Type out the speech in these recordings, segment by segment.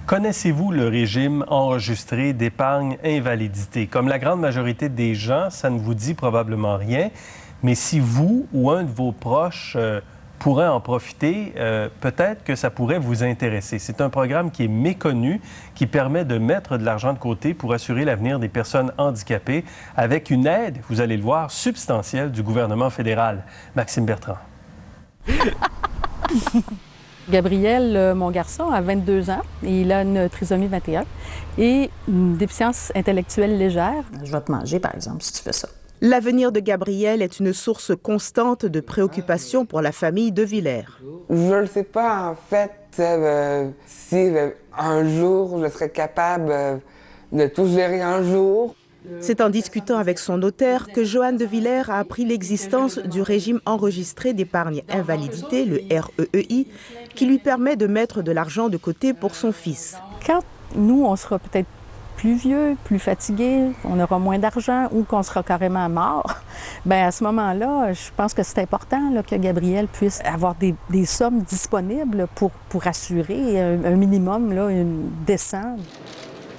Connaissez-vous le régime enregistré d'épargne invalidité? Comme la grande majorité des gens, ça ne vous dit probablement rien, mais si vous ou un de vos proches pourrait en profiter, peut-être que ça pourrait vous intéresser. C'est un programme qui est méconnu, qui permet de mettre de l'argent de côté pour assurer l'avenir des personnes handicapées avec une aide, vous allez le voir, substantielle du gouvernement fédéral. Maxime Bertrand. Gabriel, mon garçon, a 22 ans et il a une trisomie 21 et une déficience intellectuelle légère. Je vais te manger, par exemple, si tu fais ça. L'avenir de Gabriel est une source constante de préoccupation pour la famille de Villers. Je ne sais pas, en fait, si un jour je serais capable de tout gérer un jour. C'est en discutant avec son notaire que Joanne de Villers a appris l'existence du régime enregistré d'épargne invalidité, le REEI, qui lui permet de mettre de l'argent de côté pour son fils. Quand nous, on sera peut-être plus vieux, plus fatigué, on aura moins d'argent ou qu'on sera carrément mort, bien à ce moment-là, je pense que c'est important là, que Gabriel puisse avoir des sommes disponibles pour assurer un minimum là, décent.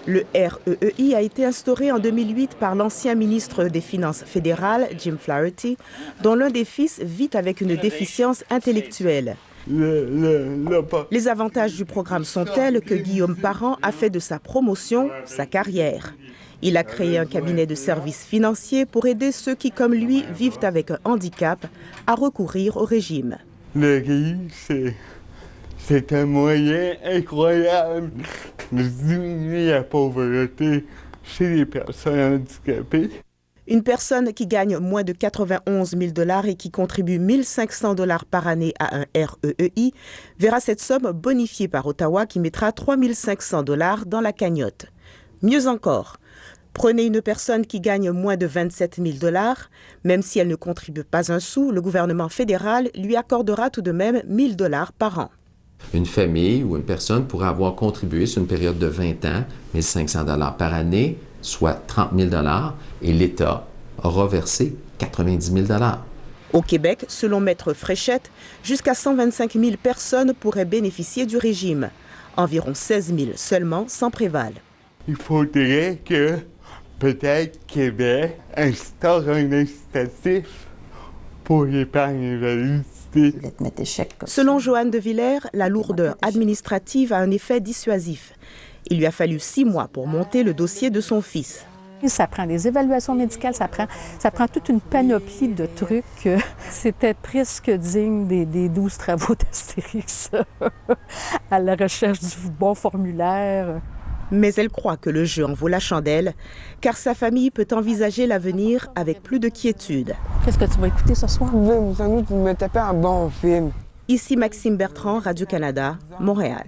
Le REEI a été instauré en 2008 par l'ancien ministre des Finances fédérales, Jim Flaherty, dont l'un des fils vit avec une déficience intellectuelle. Les avantages du programme sont tels que Guillaume Parent a fait de sa promotion sa carrière. Il a créé un cabinet de services financiers pour aider ceux qui, comme lui, vivent avec un handicap à recourir au régime. Le REEI, c'est un moyen incroyable de diminuer la pauvreté chez les personnes handicapées. Une personne qui gagne moins de 91 000 $ et qui contribue 1 500 $ par année à un REEI verra cette somme bonifiée par Ottawa qui mettra 3 500 $ dans la cagnotte. Mieux encore, prenez une personne qui gagne moins de 27 000 $, même si elle ne contribue pas un sou, le gouvernement fédéral lui accordera tout de même 1 000 $ par an. Une famille ou une personne pourrait avoir contribué sur une période de 20 ans, 1 500 $ par année, soit 30 000 $ et l'État aura versé 90 000 $. Au Québec, selon Maître Fréchette, jusqu'à 125 000 personnes pourraient bénéficier du régime. Environ 16 000 seulement s'en prévalent. Il faudrait que peut-être Québec instaure un incitatif pour l'épargne invalidité. Selon Joanne de Villers, la lourdeur administrative a un effet dissuasif. Il lui a fallu 6 mois pour monter le dossier de son fils. Ça prend des évaluations médicales, ça prend toute une panoplie de trucs. C'était presque digne des 12 travaux d'Astérix à la recherche du bon formulaire. Mais elle croit que le jeu en vaut la chandelle, car sa famille peut envisager l'avenir avec plus de quiétude. Qu'est-ce que tu vas écouter ce soir? Je vais sans doute me taper un bon film. Ici Maxime Bertrand, Radio-Canada, Montréal.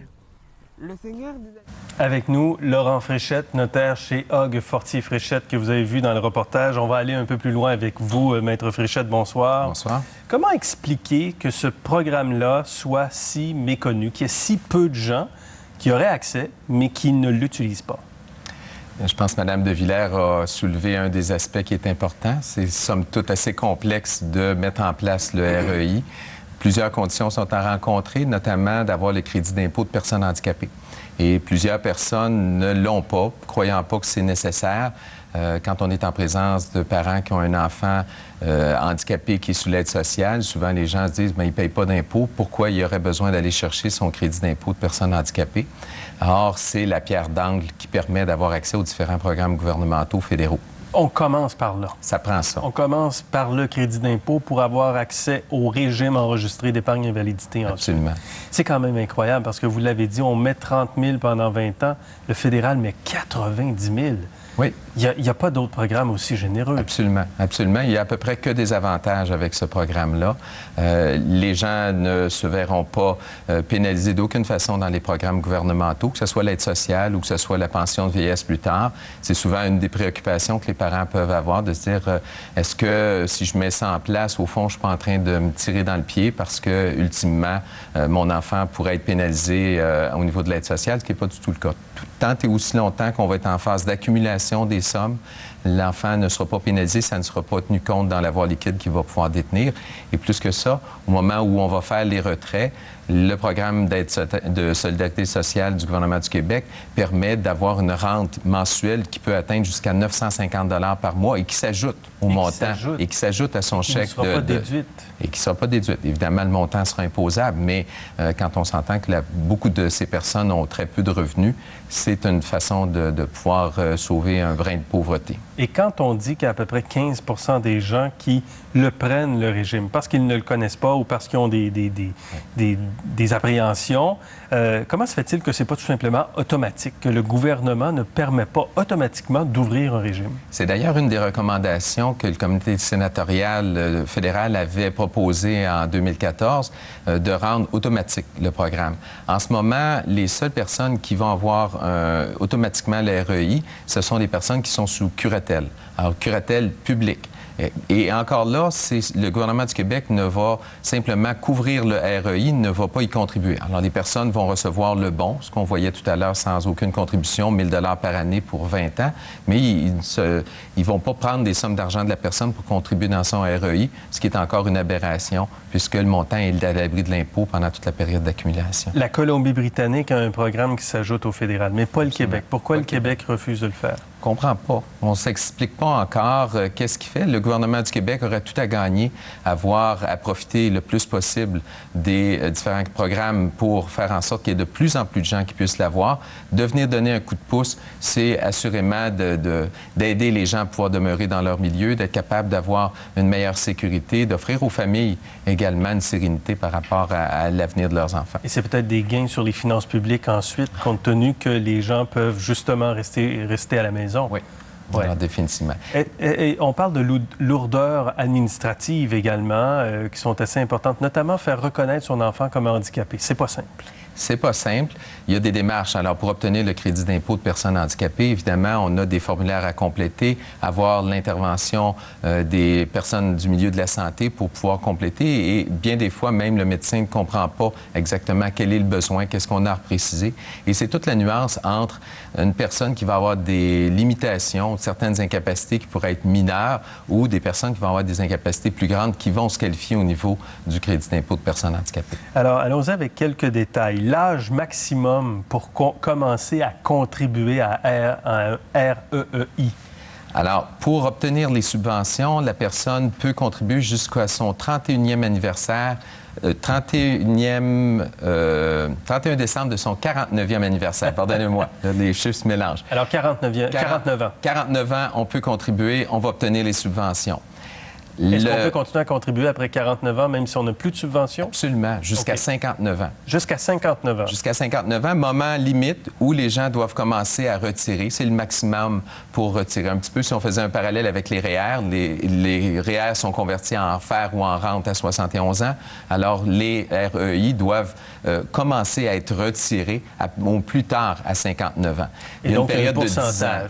Avec nous, Laurent Fréchette, notaire chez Hogg Fortier Fréchette, que vous avez vu dans le reportage. On va aller un peu plus loin avec vous, Maître Fréchette. Bonsoir. Bonsoir. Comment expliquer que ce programme-là soit si méconnu, qu'il y ait si peu de gens qui auraient accès, mais qui ne l'utilisent pas? Je pense que Mme de Villers a soulevé un des aspects qui est important. C'est, somme toute, assez complexe de mettre en place le REI. Plusieurs conditions sont à rencontrer, notamment d'avoir le crédit d'impôt de personnes handicapées. Et plusieurs personnes ne l'ont pas, croyant pas que c'est nécessaire. Quand on est en présence de parents qui ont un enfant handicapé qui est sous l'aide sociale, souvent les gens se disent bien, il ne paye pas d'impôt, pourquoi il aurait besoin d'aller chercher son crédit d'impôt de personnes handicapées? Or, c'est la pierre d'angle qui permet d'avoir accès aux différents programmes gouvernementaux fédéraux. On commence par là. Ça prend ça. On commence par le crédit d'impôt pour avoir accès au régime enregistré d'épargne invalidité. Absolument. C'est quand même incroyable parce que vous l'avez dit, on met 30 000 pendant 20 ans. Le fédéral met 90 000. Oui. Il n'y a pas d'autres programmes aussi généreux. Absolument, absolument. Il n'y a à peu près que des avantages avec ce programme-là. Les gens ne se verront pas pénalisés d'aucune façon dans les programmes gouvernementaux, que ce soit l'aide sociale ou que ce soit la pension de vieillesse plus tard. C'est souvent une des préoccupations que les parents peuvent avoir, de se dire est-ce que si je mets ça en place, au fond, je ne suis pas en train de me tirer dans le pied parce que, ultimement, mon enfant pourrait être pénalisé au niveau de l'aide sociale, ce qui n'est pas du tout le cas. Tant et aussi longtemps qu'on va être en phase d'accumulation des sommes, l'enfant ne sera pas pénalisé, ça ne sera pas tenu compte dans l'avoir liquide qu'il va pouvoir détenir. Et plus que ça, au moment où on va faire les retraits, Le programme d'aide de solidarité sociale du gouvernement du Québec permet d'avoir une rente mensuelle qui peut atteindre jusqu'à 950 $ par mois et qui s'ajoute au montant et qui s'ajoute à son chèque. Qui ne sera pas déduite. Et qui ne sera pas déduite. Évidemment, le montant sera imposable, mais quand on s'entend que beaucoup de ces personnes ont très peu de revenus, c'est une façon de pouvoir sauver un brin de pauvreté. Et quand on dit qu'il y a à peu près 15 % des gens qui le prennent, le régime, parce qu'ils ne le connaissent pas ou parce qu'ils ont des appréhensions, comment se fait-il que ce n'est pas tout simplement automatique, que le gouvernement ne permet pas automatiquement d'ouvrir un régime? C'est d'ailleurs une des recommandations que le comité sénatorial fédéral avait proposé en 2014, de rendre automatique le programme. En ce moment, les seules personnes qui vont avoir automatiquement le REI, ce sont les personnes qui sont sous curatelle. Alors, curatelle publique. Et encore là, le gouvernement du Québec ne va simplement couvrir le REI, ne va pas y contribuer. Alors, les personnes vont recevoir le bon, ce qu'on voyait tout à l'heure, sans aucune contribution, 1 000 $ par année pour 20 ans, mais ils ne vont pas prendre des sommes d'argent de la personne pour contribuer dans son REI, ce qui est encore une aberration, puisque le montant est à l'abri de l'impôt pendant toute la période d'accumulation. La Colombie-Britannique a un programme qui s'ajoute au fédéral, mais pas le Québec. Pourquoi le Québec refuse de le faire? Je ne comprends pas. On ne s'explique pas encore qu'est-ce qu'il fait. Le gouvernement du Québec aurait tout à gagner à profiter le plus possible des différents programmes pour faire en sorte qu'il y ait de plus en plus de gens qui puissent l'avoir. De venir donner un coup de pouce, c'est assurément d'aider les gens à pouvoir demeurer dans leur milieu, d'être capable d'avoir une meilleure sécurité, d'offrir aux familles également une sérénité par rapport à l'avenir de leurs enfants. Et c'est peut-être des gains sur les finances publiques ensuite, compte tenu que les gens peuvent justement rester à la maison. Oui, ouais. Alors, définitivement. Et on parle de lourdeurs administratives également, qui sont assez importantes, notamment faire reconnaître son enfant comme handicapé. C'est pas simple. C'est pas simple. Il y a des démarches. Alors, pour obtenir le crédit d'impôt de personnes handicapées, évidemment, on a des formulaires à compléter, avoir l'intervention des personnes du milieu de la santé pour pouvoir compléter. Et bien des fois, même le médecin ne comprend pas exactement quel est le besoin, qu'est-ce qu'on a à préciser. Et c'est toute la nuance entre une personne qui va avoir des limitations, certaines incapacités qui pourraient être mineures, ou des personnes qui vont avoir des incapacités plus grandes qui vont se qualifier au niveau du crédit d'impôt de personnes handicapées. Alors, allons-y avec quelques détails. L'âge maximum pour commencer à contribuer à un REEI? Alors, pour obtenir les subventions, la personne peut contribuer jusqu'à son 31e anniversaire, 31 décembre de son 49e anniversaire. Pardonnez-moi, les chiffres se mélangent. Alors, 49 ans. 49 ans, on peut contribuer, on va obtenir les subventions. Est-ce qu'on peut continuer à contribuer après 49 ans, même si on n'a plus de subvention? Absolument, jusqu'à 59 ans. Jusqu'à 59 ans? Jusqu'à 59 ans, moment limite où les gens doivent commencer à retirer. C'est le maximum pour retirer. Un petit peu si on faisait un parallèle avec les REER, les REER sont convertis en fer ou en rente à 71 ans. Alors, les REI doivent commencer à être retirés au plus tard à 59 ans. Il y a une période de 10 ans.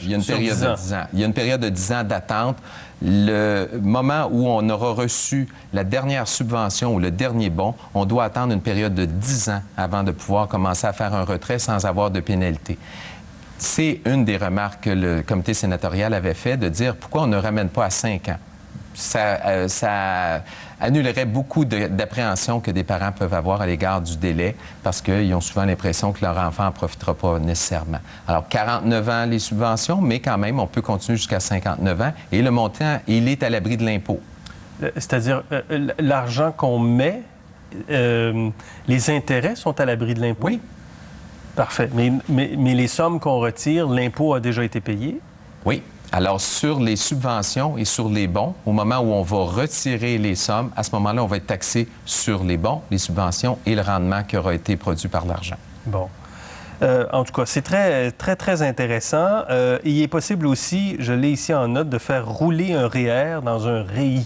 Il y a une période de 10 ans. Il y a une période de 10 ans d'attente. Le moment où on aura reçu la dernière subvention ou le dernier bon, on doit attendre une période de 10 ans avant de pouvoir commencer à faire un retrait sans avoir de pénalité. C'est une des remarques que le comité sénatorial avait fait, de dire pourquoi on ne ramène pas à 5 ans. Ça annulerait beaucoup d'appréhension que des parents peuvent avoir à l'égard du délai parce qu'ils ont souvent l'impression que leur enfant n'en profitera pas nécessairement. Alors, 49 ans les subventions, mais quand même, on peut continuer jusqu'à 59 ans et le montant, il est à l'abri de l'impôt. C'est-à-dire, l'argent qu'on met, les intérêts sont à l'abri de l'impôt? Oui. Parfait. Mais les sommes qu'on retire, l'impôt a déjà été payé? Oui. Alors, sur les subventions et sur les bons, au moment où on va retirer les sommes, à ce moment-là, on va être taxé sur les bons, les subventions et le rendement qui aura été produit par l'argent. Bon. En tout cas, c'est très, très, très intéressant. Il est possible aussi, je l'ai ici en note, de faire rouler un REER dans un REI.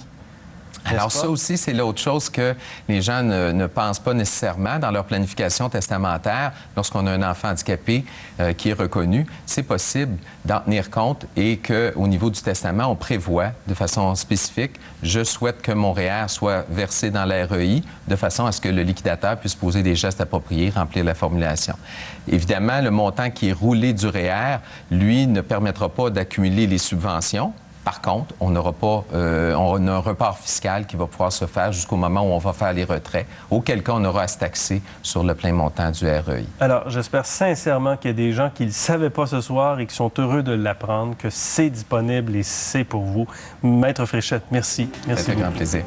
Alors ça aussi, c'est l'autre chose que les gens ne pensent pas nécessairement dans leur planification testamentaire. Lorsqu'on a un enfant handicapé qui est reconnu, c'est possible d'en tenir compte et qu'au niveau du testament, on prévoit de façon spécifique, je souhaite que mon REER soit versé dans la REI de façon à ce que le liquidateur puisse poser des gestes appropriés, remplir la formulation. Évidemment, le montant qui est roulé du REER, lui, ne permettra pas d'accumuler les subventions. Par contre, on n'aura pas on a un report fiscal qui va pouvoir se faire jusqu'au moment où on va faire les retraits, auquel cas on aura à se taxer sur le plein montant du REI. Alors, j'espère sincèrement qu'il y a des gens qui ne le savaient pas ce soir et qui sont heureux de l'apprendre, que c'est disponible et c'est pour vous. Maître Fréchette, merci. C'est un grand plaisir.